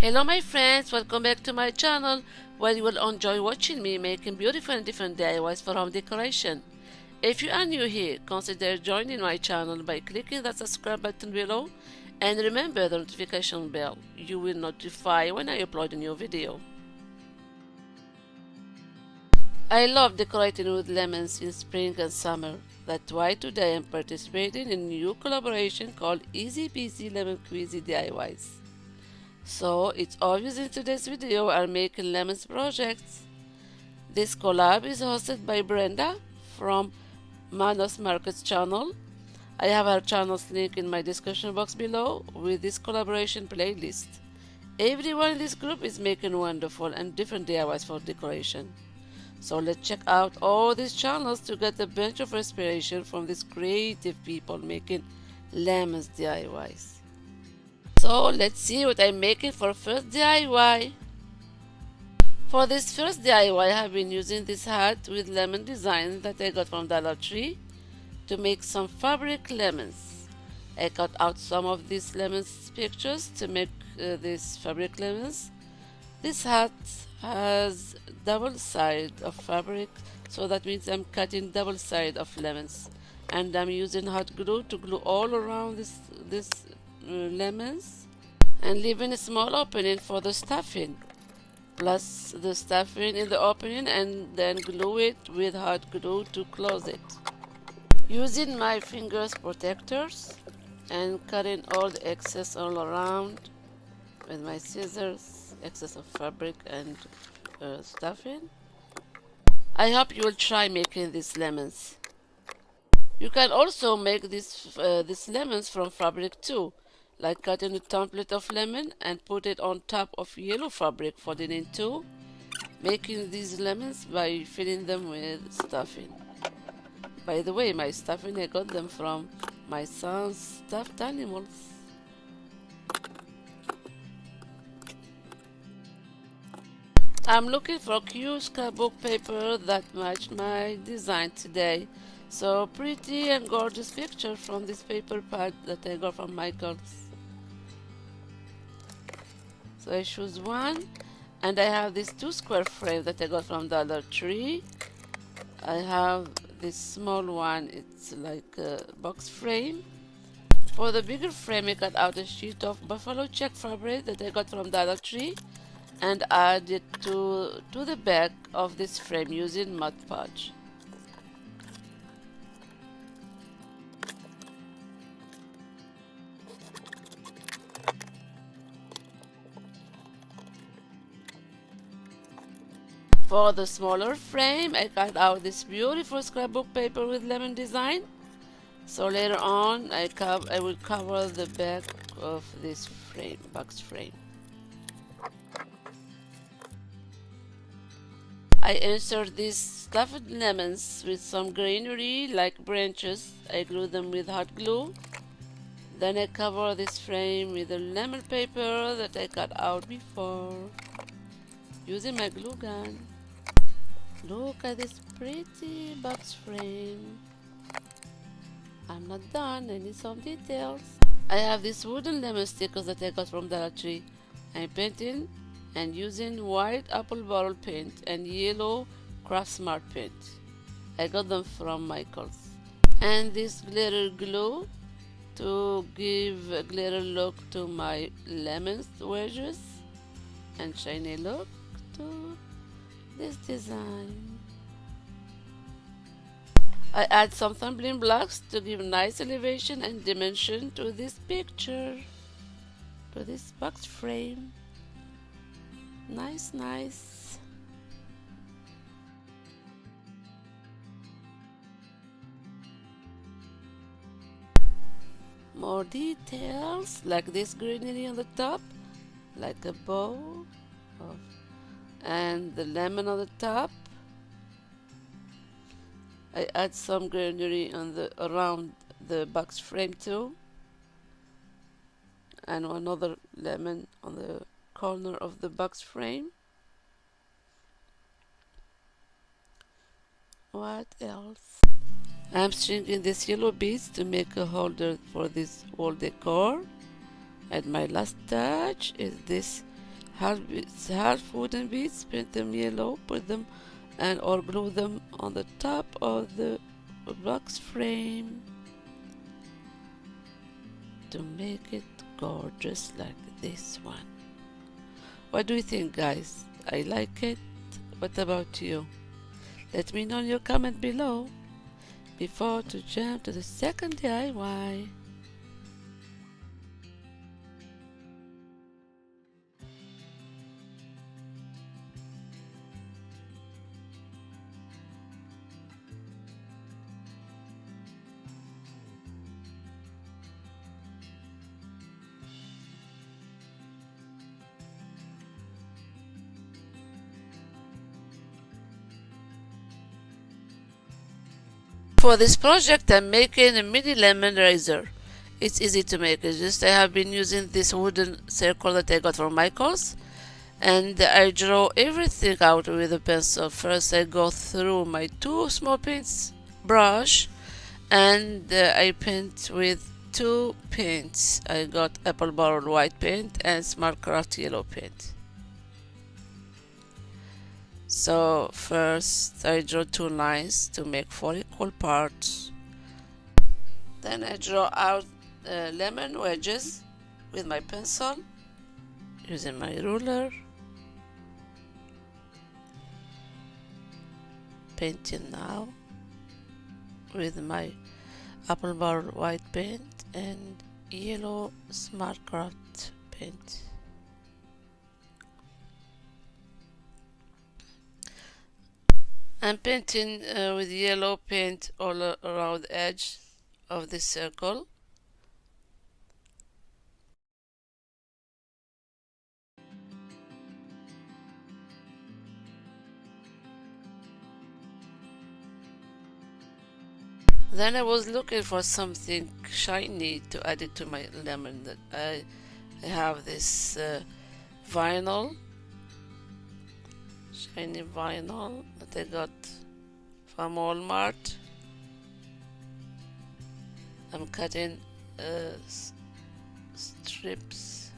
Hello my friends, welcome back to my channel where you will enjoy watching me making beautiful and different DIYs for home decoration. If you are new here, consider joining my channel by clicking that subscribe button below and remember the notification bell. You will notify when I upload a new video. I love decorating with lemons in spring and summer. That's why today I'm participating in a new collaboration called Peasy Lemon Squeezy DIYs. So it's obvious in today's video I'm making lemons projects. This collab is hosted by Brenda from Manos Markets channel. I have her channel's link in my description box below with this collaboration playlist. Everyone in this group is making wonderful and different DIYs for decoration. So let's check out all these channels to get a bunch of inspiration from these creative people making lemons DIYs. So let's see what I'm making for first DIY. For this first DIY I have been using this hat with lemon design that I got from Dollar Tree to make some fabric lemons. I cut out some of these lemons pictures to make these fabric lemons. This hat has double side of fabric, so that means I'm cutting double side of lemons, and I'm using hot glue to glue all around this lemons and leaving a small opening for the stuffing. Plus the stuffing in the opening and then glue it with hot glue to close it. Using my fingers protectors and cutting all the excess all around with my scissors, excess of fabric and stuffing. I hope you will try making these lemons. You can also make these lemons from fabric too, like cutting a template of lemon and put it on top of yellow fabric folded in two, making these lemons by filling them with stuffing. By the way, my stuffing, I got them from my son's stuffed animals. I'm looking for cute scrapbook paper that matched my design today. So pretty and gorgeous picture from this paper pad that I got from Michael's. So I choose one, and I have this 2 square frame that I got from Dollar Tree. I have this small one, it's like a box frame. For the bigger frame I cut out a sheet of buffalo check fabric that I got from Dollar Tree and add it to the back of this frame using Mod Podge. For the smaller frame, I cut out this beautiful scrapbook paper with lemon design. So later on, I will cover the back of this frame, box frame. I insert these stuffed lemons with some greenery like branches. I glue them with hot glue. Then I cover this frame with the lemon paper that I cut out before using my glue gun. Look at this pretty box frame. I'm not done, I need some details. I have these wooden lemon stickers that I got from Dollar Tree. I'm painting and using white apple bottle paint and yellow Craft Smart paint. I got them from Michael's. And this glitter glue to give a glitter look to my lemon wedges and shiny look to this design. I add some tumbling blocks to give nice elevation and dimension to this picture, to this box frame. Nice, nice. More details like this greenery on the top, like a bow of, and the lemon on the top. I add some greenery on around the box frame too, and another lemon on the corner of the box frame. What else? I'm stringing these yellow beads to make a holder for this wall decor. And my last touch is this half wooden beads, paint them yellow, put them and or glue them on the top of the box frame to make it gorgeous like this one. What do you think, guys? I like it. What about you? Let me know in your comment below before to jump to the second DIY. For this project, I'm making a mini lemon razor. It's easy to make. It's just I have been using this wooden circle that I got from Michaels, and I draw everything out with a pencil. First, I go through my two small paints brush, and I paint with two paints. I got apple barrel white paint and smart craft yellow paint. So first I draw two lines to make 4 equal parts. Then I draw out lemon wedges with my pencil using my ruler, painting now with my apple barrel white paint and yellow smart craft paint. I'm painting with yellow paint all around the edge of the circle. Then I was looking for something shiny to add it to my lemon. That I have this vinyl, shiny vinyl that I got from Walmart. I'm cutting strips.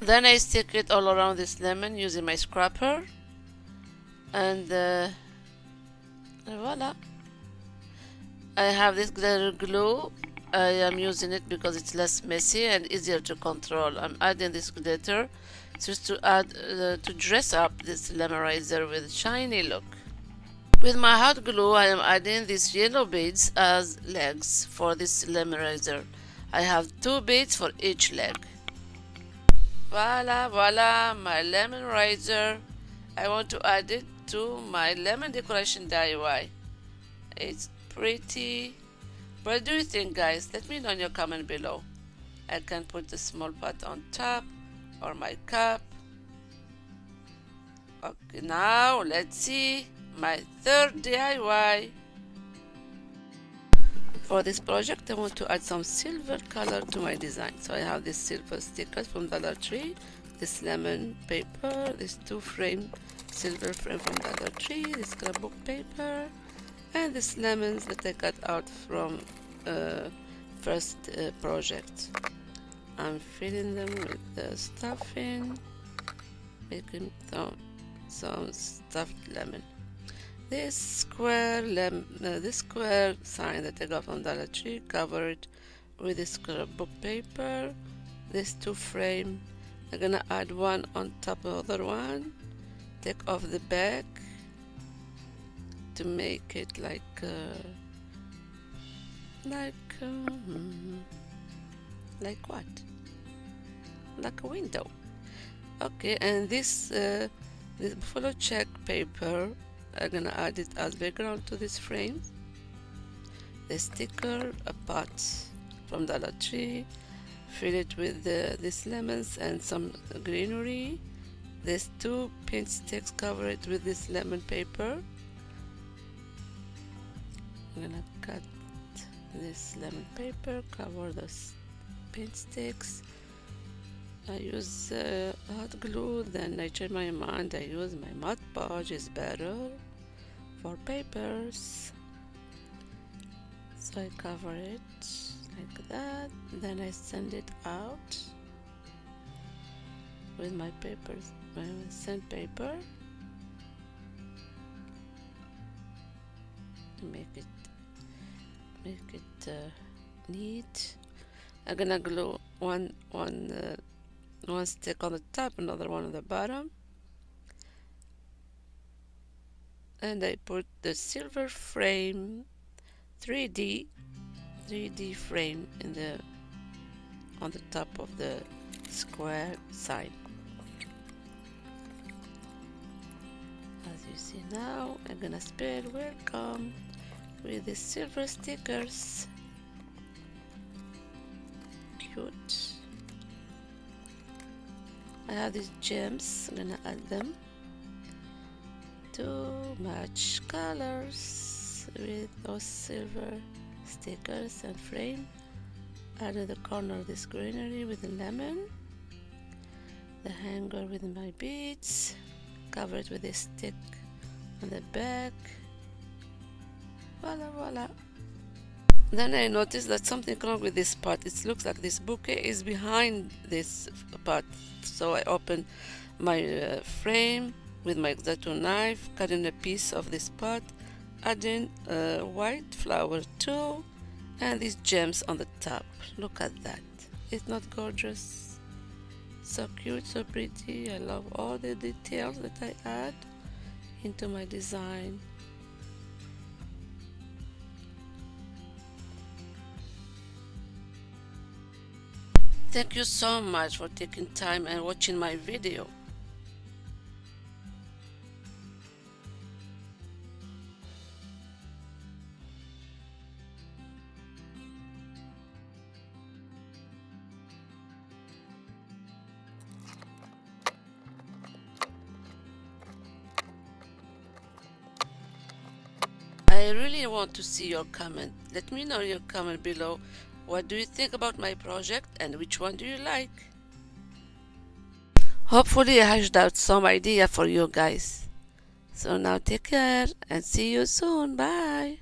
Then I stick it all around this lemon using my scraper, and voila. I have this glitter glue. I am using it because it's less messy and easier to control. I'm adding this glitter just to add to dress up this lemonizer with shiny look. With my hot glue, I am adding these yellow beads as legs for this lemonizer. I have 2 beads for each leg. Voila, my lemonizer. I want to add it to my lemon decoration DIY. It's pretty. What do you think, guys? Let me know in your comment below. I can put the small pot on top or my cup. Okay, now let's see my third DIY. For this project, I want to add some silver color to my design. So I have this silver stickers from Dollar Tree, this lemon paper, this 2 frame silver frame from Dollar Tree, this scrapbook paper, and these lemons that I cut out from first project. I'm filling them with the stuffing, making some stuffed lemon. This square sign that I got from Dollar Tree, cover it with this scrapbook paper. This 2 frame, I'm gonna add one on top of the other one. Take off the back to make it like what? Like a window. Okay, and this buffalo check paper, I'm gonna add it as background to this frame. The sticker, a pot from Dollar Tree, fill it with these lemons and some greenery. These 2 paint sticks, cover it with this lemon paper. I'm gonna cut this lemon paper, cover the paint sticks. I use hot glue, then I change my mind. I use my Mod Podge, is better for papers. So I cover it like that, then I send it out. with my papers, my sandpaper, to make it neat. I'm gonna glue one stick on the top, another one on the bottom, and I put the silver frame 3D frame on the top of the square sign. As you see now, I'm gonna spell welcome with the silver stickers. Cute. I have these gems, I'm gonna add them to match colors with those silver stickers and frame. Add the corner of this greenery with the lemon, the hanger with my beads, cover it with a stick on the back. Voila, voila. Then I noticed that something wrong with this pot. It looks like this bouquet is behind this pot. So I opened my frame with my X-Acto knife, cutting a piece of this pot, adding a white flower too, and these gems on the top. Look at that. It's not gorgeous? So cute, so pretty. I love all the details that I add into my design. Thank you so much for taking time and watching my video. I really want to see your comment. Let me know in your comment below. What do you think about my project and which one do you like? Hopefully I hashed out some idea for you guys. So now take care and see you soon. Bye.